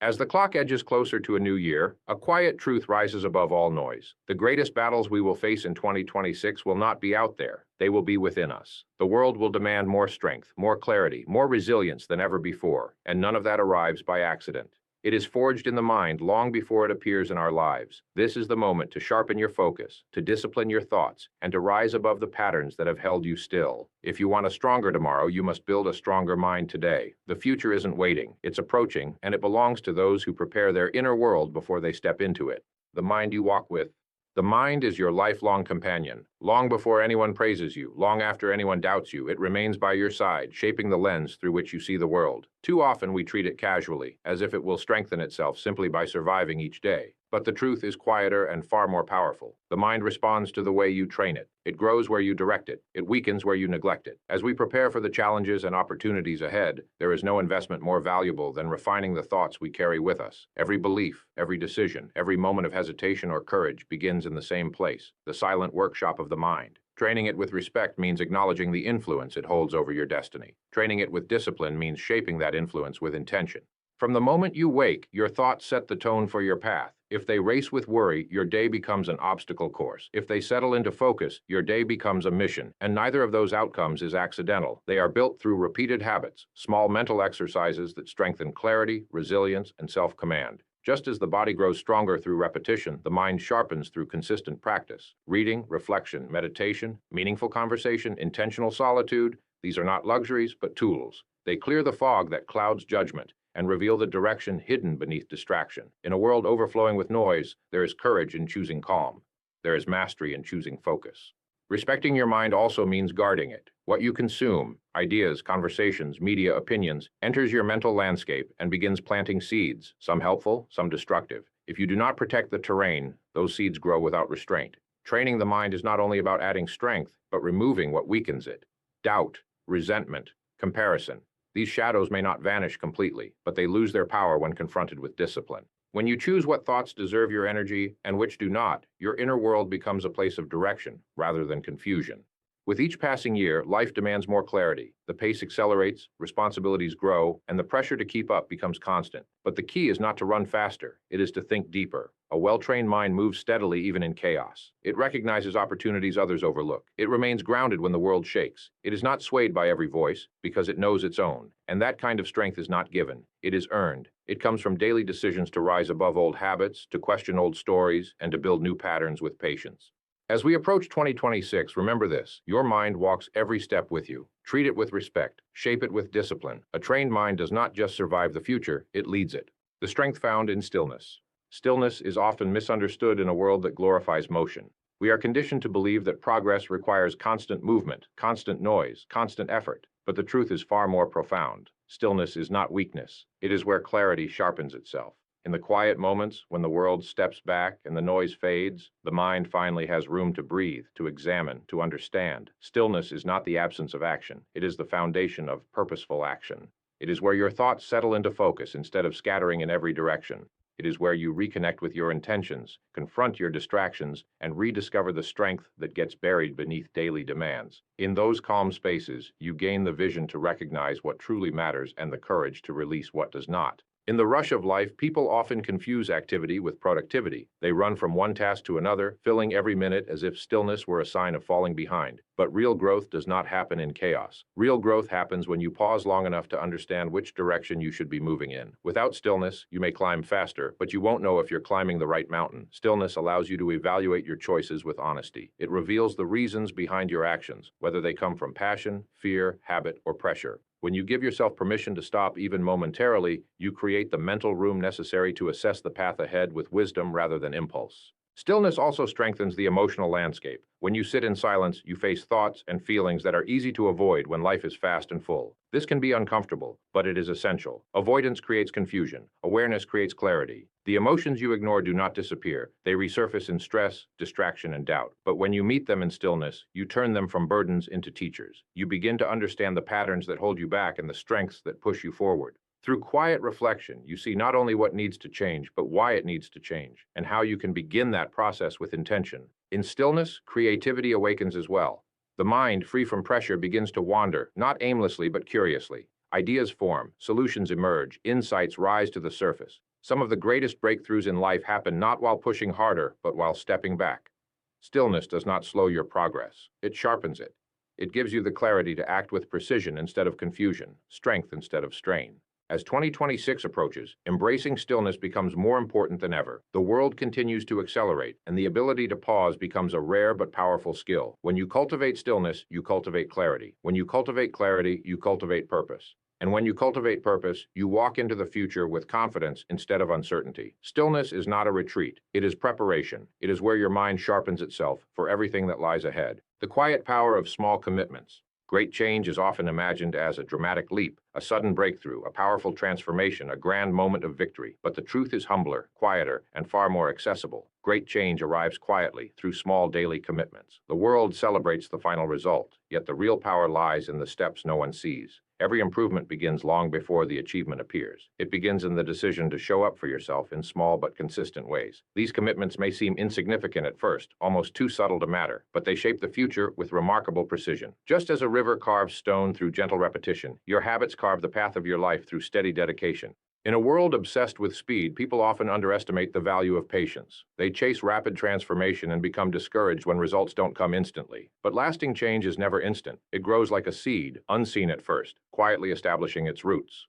As the clock edges closer to a new year, a quiet truth rises above all noise. The greatest battles we will face in 2026 will not be out there. They will be within us. The world will demand more strength, more clarity, more resilience than ever before, and none of that arrives by accident. It is forged in the mind long before it appears in our lives. This is the moment to sharpen your focus, to discipline your thoughts, and to rise above the patterns that have held you still. If you want a stronger tomorrow, you must build a stronger mind today. The future isn't waiting, it's approaching, and it belongs to those who prepare their inner world before they step into it. The mind you walk with. The mind is your lifelong companion. Long before anyone praises you, long after anyone doubts you, it remains by your side, shaping the lens through which you see the world. Too often we treat it casually, as if it will strengthen itself simply by surviving each day. But the truth is quieter and far more powerful. The mind responds to the way you train it. It grows where you direct it. It weakens where you neglect it. As we prepare for the challenges and opportunities ahead, there is no investment more valuable than refining the thoughts we carry with us. Every belief, every decision, every moment of hesitation or courage begins in the same place, the silent workshop of the mind. Training it with respect means acknowledging the influence it holds over your destiny. Training it with discipline means shaping that influence with intention. From the moment you wake, your thoughts set the tone for your path. If they race with worry, your day becomes an obstacle course. If they settle into focus, your day becomes a mission. And neither of those outcomes is accidental. They are built through repeated habits, small mental exercises that strengthen clarity, resilience, and self-command. Just as the body grows stronger through repetition, the mind sharpens through consistent practice. Reading, reflection, meditation, meaningful conversation, intentional solitude, these are not luxuries, but tools. They clear the fog that clouds judgment and reveal the direction hidden beneath distraction. In a world overflowing with noise, there is courage in choosing calm. There is mastery in choosing focus. Respecting your mind also means guarding it. What you consume, ideas, conversations, media, opinions, enters your mental landscape and begins planting seeds, some helpful, some destructive. If you do not protect the terrain, those seeds grow without restraint. Training the mind is not only about adding strength, but removing what weakens it. Doubt, resentment, comparison. These shadows may not vanish completely, but they lose their power when confronted with discipline. When you choose what thoughts deserve your energy and which do not, your inner world becomes a place of direction rather than confusion. With each passing year, life demands more clarity. The pace accelerates, responsibilities grow, and the pressure to keep up becomes constant. But the key is not to run faster, it is to think deeper. A well-trained mind moves steadily even in chaos. It recognizes opportunities others overlook. It remains grounded when the world shakes. It is not swayed by every voice, because it knows its own. And that kind of strength is not given. It is earned. It comes from daily decisions to rise above old habits, to question old stories, and to build new patterns with patience. As we approach 2026, remember this: your mind walks every step with you. Treat it with respect. Shape it with discipline. A trained mind does not just survive the future, it leads it. The strength found in stillness. Stillness is often misunderstood in a world that glorifies motion. We are conditioned to believe that progress requires constant movement, constant noise, constant effort. But the truth is far more profound. Stillness is not weakness. It is where clarity sharpens itself. In the quiet moments, when the world steps back and the noise fades, the mind finally has room to breathe, to examine, to understand. Stillness is not the absence of action. It is the foundation of purposeful action. It is where your thoughts settle into focus instead of scattering in every direction. It is where you reconnect with your intentions, confront your distractions, and rediscover the strength that gets buried beneath daily demands. In those calm spaces, you gain the vision to recognize what truly matters and the courage to release what does not. In the rush of life, people often confuse activity with productivity. They run from one task to another, filling every minute as if stillness were a sign of falling behind. But real growth does not happen in chaos. Real growth happens when you pause long enough to understand which direction you should be moving in. Without stillness, you may climb faster, but you won't know if you're climbing the right mountain. Stillness allows you to evaluate your choices with honesty. It reveals the reasons behind your actions, whether they come from passion, fear, habit, or pressure. When you give yourself permission to stop even momentarily, you create the mental room necessary to assess the path ahead with wisdom rather than impulse. Stillness also strengthens the emotional landscape. When you sit in silence, you face thoughts and feelings that are easy to avoid when life is fast and full. This can be uncomfortable, but it is essential. Avoidance creates confusion. Awareness creates clarity. The emotions you ignore do not disappear. They resurface in stress, distraction, and doubt. But when you meet them in stillness, you turn them from burdens into teachers. You begin to understand the patterns that hold you back and the strengths that push you forward. Through quiet reflection, you see not only what needs to change, but why it needs to change, and how you can begin that process with intention. In stillness, creativity awakens as well. The mind, free from pressure, begins to wander, not aimlessly but curiously. Ideas form, solutions emerge, insights rise to the surface. Some of the greatest breakthroughs in life happen not while pushing harder, but while stepping back. Stillness does not slow your progress. It sharpens it. It gives you the clarity to act with precision instead of confusion, strength instead of strain. As 2026 approaches, embracing stillness becomes more important than ever. The world continues to accelerate, and the ability to pause becomes a rare but powerful skill. When you cultivate stillness, you cultivate clarity. When you cultivate clarity, you cultivate purpose. And when you cultivate purpose, you walk into the future with confidence instead of uncertainty. Stillness is not a retreat. It is preparation. It is where your mind sharpens itself for everything that lies ahead. The quiet power of small commitments. Great change is often imagined as a dramatic leap, a sudden breakthrough, a powerful transformation, a grand moment of victory. But the truth is humbler, quieter, and far more accessible. Great change arrives quietly through small daily commitments. The world celebrates the final result, yet the real power lies in the steps no one sees. Every improvement begins long before the achievement appears. It begins in the decision to show up for yourself in small but consistent ways. These commitments may seem insignificant at first, almost too subtle to matter, but they shape the future with remarkable precision. Just as a river carves stone through gentle repetition, your habits carve the path of your life through steady dedication. In a world obsessed with speed, people often underestimate the value of patience. They chase rapid transformation and become discouraged when results don't come instantly. But lasting change is never instant. It grows like a seed, unseen at first, quietly establishing its roots.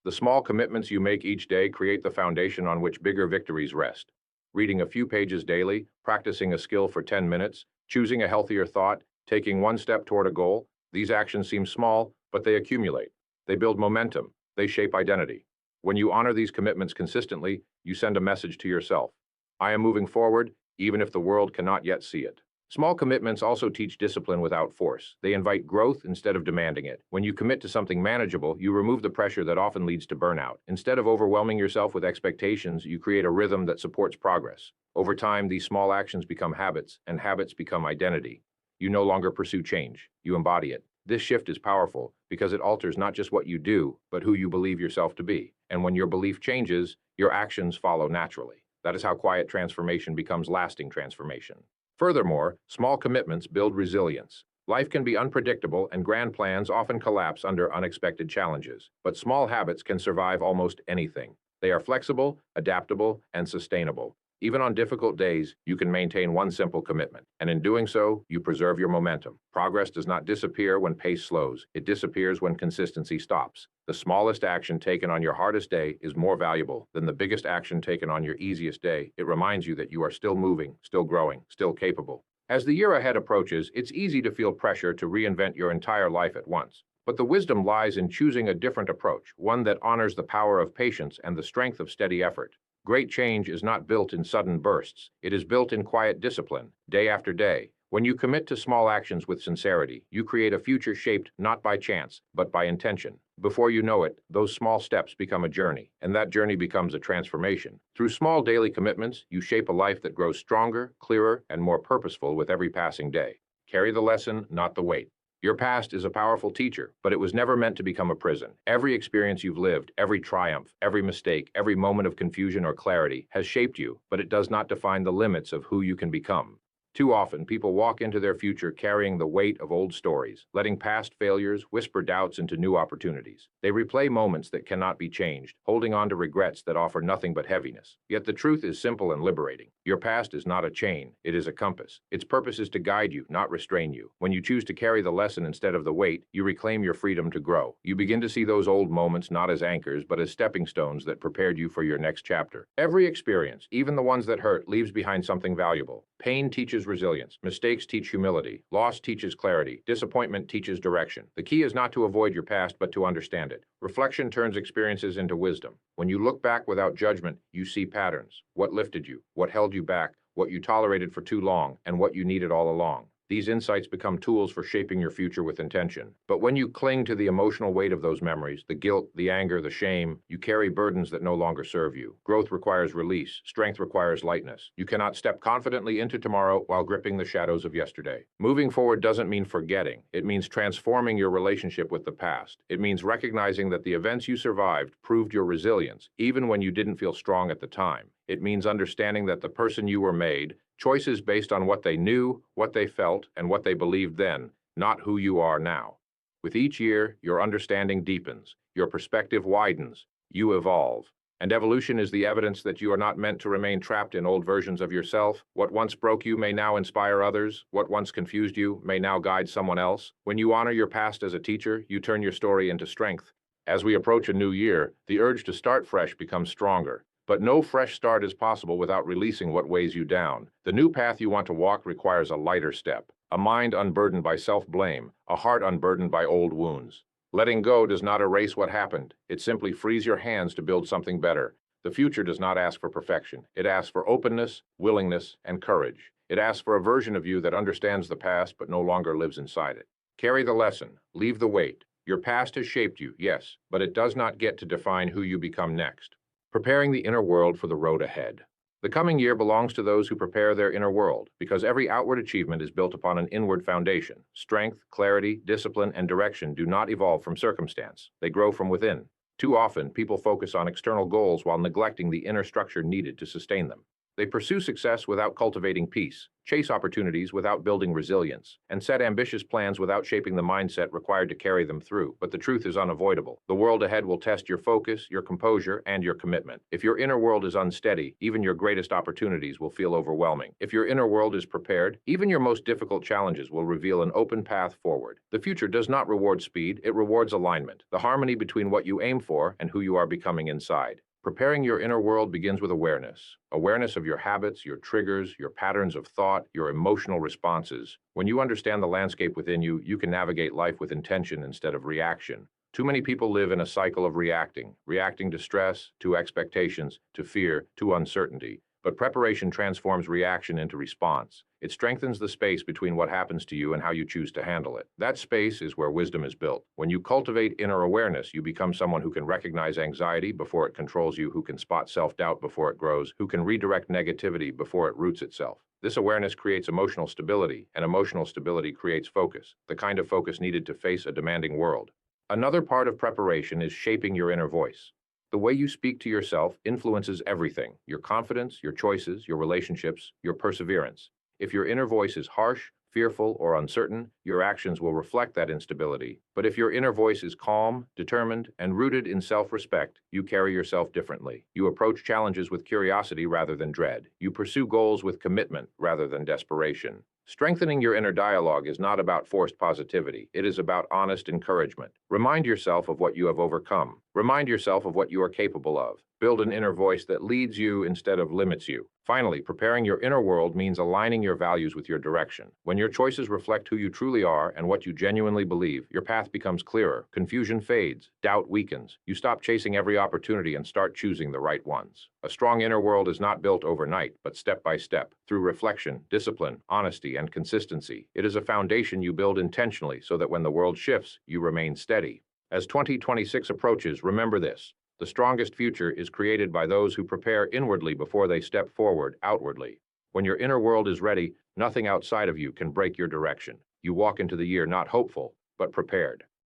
The small commitments you make each day create the foundation on which bigger victories rest. Reading a few pages daily, practicing a skill for 10 minutes, choosing a healthier thought, taking one step toward a goal, these actions seem small, but they accumulate. They build momentum. They shape identity. When you honor these commitments consistently, you send a message to yourself. I am moving forward, even if the world cannot yet see it. Small commitments also teach discipline without force. They invite growth instead of demanding it. When you commit to something manageable, you remove the pressure that often leads to burnout. Instead of overwhelming yourself with expectations, you create a rhythm that supports progress. Over time, these small actions become habits, and habits become identity. You no longer pursue change. You embody it. This shift is powerful because it alters not just what you do, but who you believe yourself to be. And when your belief changes, your actions follow naturally. That is how quiet transformation becomes lasting transformation. Furthermore, small commitments build resilience. Life can be unpredictable and grand plans often collapse under unexpected challenges. But small habits can survive almost anything. They are flexible, adaptable, and sustainable. Even on difficult days, you can maintain one simple commitment, and in doing so, you preserve your momentum. Progress does not disappear when pace slows. It disappears when consistency stops. The smallest action taken on your hardest day is more valuable than the biggest action taken on your easiest day. It reminds you that you are still moving, still growing, still capable. As the year ahead approaches, it's easy to feel pressure to reinvent your entire life at once. But the wisdom lies in choosing a different approach, one that honors the power of patience and the strength of steady effort. Great change is not built in sudden bursts. It is built in quiet discipline, day after day. When you commit to small actions with sincerity, you create a future shaped not by chance, but by intention. Before you know it, those small steps become a journey, and that journey becomes a transformation. Through small daily commitments, you shape a life that grows stronger, clearer, and more purposeful with every passing day. Carry the lesson, not the weight. Your past is a powerful teacher, but it was never meant to become a prison. Every experience you've lived, every triumph, every mistake, every moment of confusion or clarity has shaped you, but it does not define the limits of who you can become. Too often, people walk into their future carrying the weight of old stories, letting past failures whisper doubts into new opportunities. They replay moments that cannot be changed, holding on to regrets that offer nothing but heaviness. Yet the truth is simple and liberating. Your past is not a chain, it is a compass. Its purpose is to guide you, not restrain you. When you choose to carry the lesson instead of the weight, you reclaim your freedom to grow. You begin to see those old moments not as anchors, but as stepping stones that prepared you for your next chapter. Every experience, even the ones that hurt, leaves behind something valuable. Pain teaches resilience. Mistakes teach humility. Loss teaches clarity. Disappointment teaches direction. The key is not to avoid your past, but to understand it. Reflection turns experiences into wisdom. When you look back without judgment, you see patterns. What lifted you? What held you back? What you tolerated for too long? And what you needed all along. These insights become tools for shaping your future with intention. But when you cling to the emotional weight of those memories, the guilt, the anger, the shame, you carry burdens that no longer serve you. Growth requires release. Strength requires lightness. You cannot step confidently into tomorrow while gripping the shadows of yesterday. Moving forward doesn't mean forgetting. It means transforming your relationship with the past. It means recognizing that the events you survived proved your resilience, even when you didn't feel strong at the time. It means understanding that the person you were made, choices based on what they knew, what they felt, and what they believed then, not who you are now. With each year, your understanding deepens, your perspective widens, you evolve. And evolution is the evidence that you are not meant to remain trapped in old versions of yourself. What once broke you may now inspire others. What once confused you may now guide someone else. When you honor your past as a teacher, you turn your story into strength. As we approach a new year, the urge to start fresh becomes stronger. But no fresh start is possible without releasing what weighs you down. The new path you want to walk requires a lighter step, a mind unburdened by self-blame, a heart unburdened by old wounds. Letting go does not erase what happened. It simply frees your hands to build something better. The future does not ask for perfection. It asks for openness, willingness, and courage. It asks for a version of you that understands the past but no longer lives inside it. Carry the lesson. Leave the weight. Your past has shaped you, yes, but it does not get to define who you become next. Preparing the inner world for the road ahead. The coming year belongs to those who prepare their inner world, because every outward achievement is built upon an inward foundation. Strength, clarity, discipline, and direction do not evolve from circumstance. They grow from within. Too often, people focus on external goals while neglecting the inner structure needed to sustain them. They pursue success without cultivating peace, chase opportunities without building resilience, and set ambitious plans without shaping the mindset required to carry them through. But the truth is unavoidable. The world ahead will test your focus, your composure, and your commitment. If your inner world is unsteady, even your greatest opportunities will feel overwhelming. If your inner world is prepared, even your most difficult challenges will reveal an open path forward. The future does not reward speed, it rewards alignment, the harmony between what you aim for and who you are becoming inside. Preparing your inner world begins with awareness. Awareness of your habits, your triggers, your patterns of thought, your emotional responses. When you understand the landscape within you, you can navigate life with intention instead of reaction. Too many people live in a cycle of reacting to stress, to expectations, to fear, to uncertainty. But preparation transforms reaction into response. It strengthens the space between what happens to you and how you choose to handle it. That space is where wisdom is built. When you cultivate inner awareness, you become someone who can recognize anxiety before it controls you, who can spot self-doubt before it grows, who can redirect negativity before it roots itself. This awareness creates emotional stability, and emotional stability creates focus, the kind of focus needed to face a demanding world. Another part of preparation is shaping your inner voice. The way you speak to yourself influences everything: your confidence, your choices, your relationships, your perseverance. If your inner voice is harsh, fearful, or uncertain, your actions will reflect that instability. But if your inner voice is calm, determined, and rooted in self-respect, you carry yourself differently. You approach challenges with curiosity rather than dread. You pursue goals with commitment rather than desperation. Strengthening your inner dialogue is not about forced positivity. It is about honest encouragement. Remind yourself of what you have overcome. Remind yourself of what you are capable of. Build an inner voice that leads you instead of limits you. Finally, preparing your inner world means aligning your values with your direction. When your choices reflect who you truly are and what you genuinely believe, your path becomes clearer, confusion fades, doubt weakens. You stop chasing every opportunity and start choosing the right ones. A strong inner world is not built overnight, but step by step, through reflection, discipline, honesty, and consistency. It is a foundation you build intentionally so that when the world shifts, you remain steady. As 2026 approaches, remember this: the strongest future is created by those who prepare inwardly before they step forward outwardly. When your inner world is ready, nothing outside of you can break your direction. You walk into the year not hopeful, but prepared.